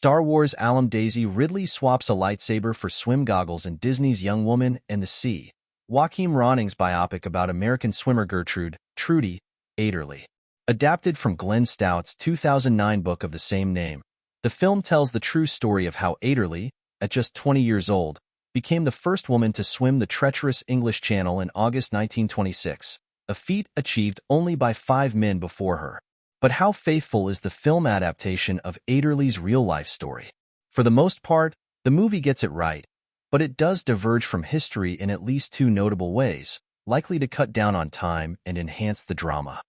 Star Wars alum Daisy Ridley swaps a lightsaber for swim goggles in Disney's Young Woman and the Sea. Joachim Ronning's biopic about American swimmer Gertrude, Ederle. Adapted from Glenn Stout's 2009 book of the same name, the film tells the true story of how Ederle, at just 20 years old, became the first woman to swim the treacherous English Channel in August 1926, a feat achieved only by 5 men before her. But how faithful is the film adaptation of Ederle's real-life story? For the most part, the movie gets it right, but it does diverge from history in at least 2 notable ways, likely to cut down on time and enhance the drama.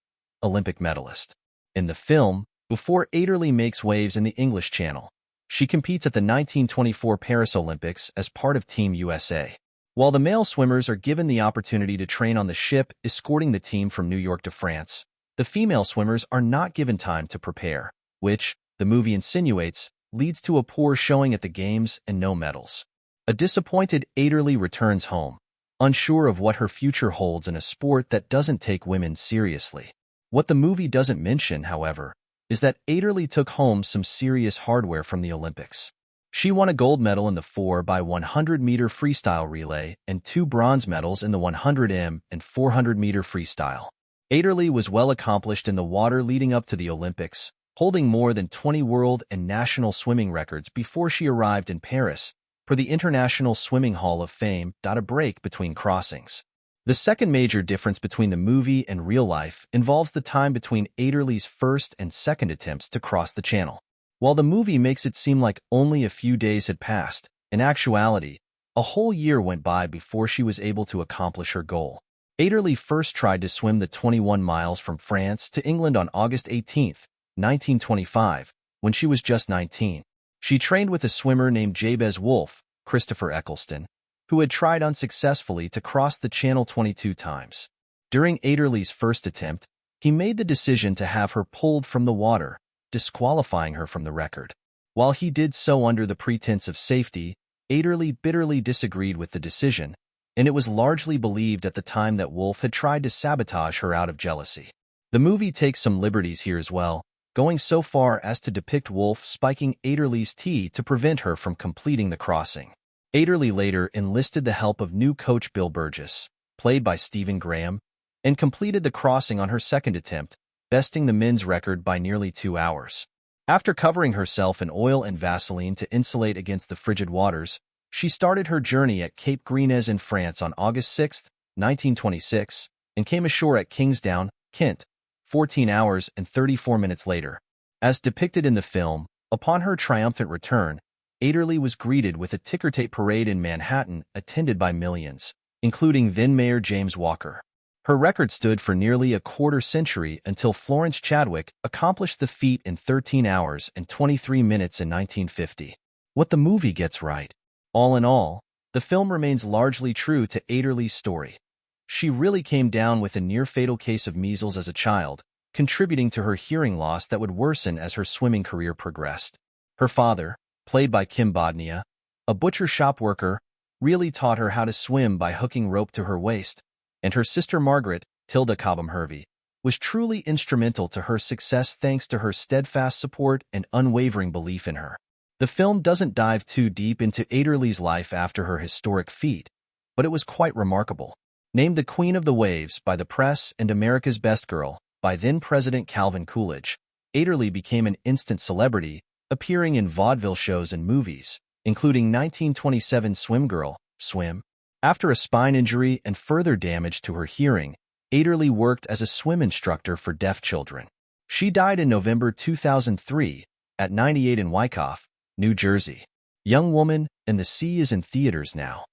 Olympic medalist. In the film, before Ederle makes waves in the English Channel, she competes at the 1924 Paris Olympics as part of Team USA. While the male swimmers are given the opportunity to train on the ship escorting the team from New York to France, the female swimmers are not given time to prepare, which, the movie insinuates, leads to a poor showing at the games and no medals. A disappointed Ederle returns home, unsure of what her future holds in a sport that doesn't take women seriously. What the movie doesn't mention, however, is that Ederle took home some serious hardware from the Olympics. She won a gold medal in the 4x100-meter freestyle relay and 2 bronze medals in the 100m and 400-meter freestyle. Ederle was well accomplished in the water leading up to the Olympics, holding more than 20 world and national swimming records before she arrived in Paris for the International Swimming Hall of Fame. A break between crossings. The second major difference between the movie and real life involves the time between Ederle's first and second attempts to cross the channel. While the movie makes it seem like only a few days had passed, in actuality, a whole year went by before she was able to accomplish her goal. Ederle first tried to swim the 21 miles from France to England on August 18, 1925, when she was just 19. She trained with a swimmer named Jabez Wolfe, Christopher Eccleston, who had tried unsuccessfully to cross the channel 22 times. During Ederle's first attempt, he made the decision to have her pulled from the water, disqualifying her from the record. While he did so under the pretense of safety, Ederle bitterly disagreed with the decision, and it was largely believed at the time that Wolfe had tried to sabotage her out of jealousy. The movie takes some liberties here as well, going so far as to depict Wolfe spiking Ederle's tee to prevent her from completing the crossing. Ederle later enlisted the help of new coach Bill Burgess, played by Stephen Graham, and completed the crossing on her second attempt, besting the men's record by nearly 2 hours. After covering herself in oil and Vaseline to insulate against the frigid waters, she started her journey at Cape Grisnez in France on August 6, 1926, and came ashore at Kingsdown, Kent, 14 hours and 34 minutes later. As depicted in the film, upon her triumphant return, Ederle was greeted with a ticker-tape parade in Manhattan attended by millions, including then-Mayor James Walker. Her record stood for nearly a quarter century until Florence Chadwick accomplished the feat in 13 hours and 23 minutes in 1950. What the movie gets right. All in all, the film remains largely true to Ederle's story. She really came down with a near-fatal case of measles as a child, contributing to her hearing loss that would worsen as her swimming career progressed. Her father, played by Kim Bodnia, a butcher shop worker, really taught her how to swim by hooking rope to her waist, and her sister Margaret, Tilda Cobham Hervey, was truly instrumental to her success thanks to her steadfast support and unwavering belief in her. The film doesn't dive too deep into Ederle's life after her historic feat, but it was quite remarkable. Named the Queen of the Waves by the press and America's Best Girl by then-President Calvin Coolidge, Ederle became an instant celebrity, appearing in vaudeville shows and movies, including 1927 Swim Girl, Swim. After a spine injury and further damage to her hearing, Ederle worked as a swim instructor for deaf children. She died in November 2003 at 98 in Wyckoff, New Jersey. Young Woman and the Sea is in theaters now.